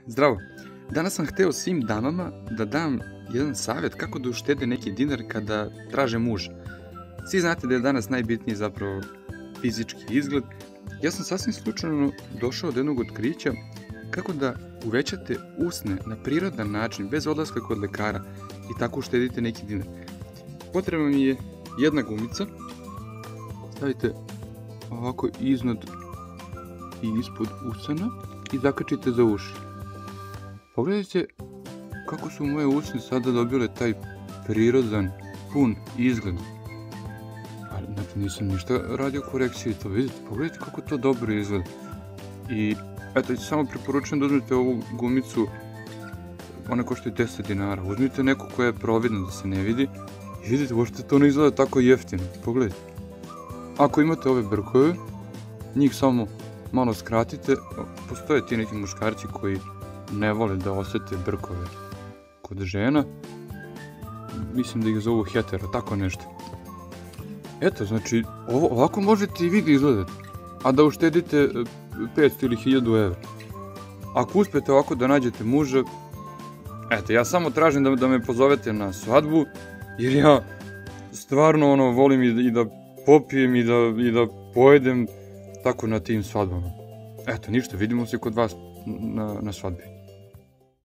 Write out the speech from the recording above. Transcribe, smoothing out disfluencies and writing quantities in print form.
Zdravo! Danas sam hteo svim damama da dam jedan savjet kako da uštede neki dinar kada traže muža. Svi znate da je danas najbitniji zapravo fizički izgled. Ja sam sasvim slučajno došao do jednog otkrića kako da uvećate usne na prirodan način, bez odlaska kod lekara i tako uštedite neki dinar. Potrebna mi je jedna gumica, stavite ovako iznad i ispod usana i zakačite za uši. Pogledajte kako su moje usne sada dobile taj prirodan, pun izgled. Znači, nisam ništa radio korekciju, to vidite, pogledajte kako to dobro izgleda. I eto, samo preporučujem da uzmete ovu gumicu, ona košta 10 dinara, uzmite neku koja je providna da se ne vidi i vidite, uopšte to ne izgleda tako jeftino, pogledajte. Ako imate ove brkove, njih samo malo skratite, postoje ti neki muškarci koji ne vole da osete brkove kod žena, mislim da ih zovu hetero, tako nešto. Eto, znači, ovako možete i vi da izgledate, a da uštedite 500 ili 1000 evra. Ako uspete ovako da nađete muža, eto, ja samo tražim da me pozovete na svadbu, jer ja stvarno volim i da popijem i da pojedem tako na tim svadbama. Eto, ništa, vidimo se kod vas na svadbi.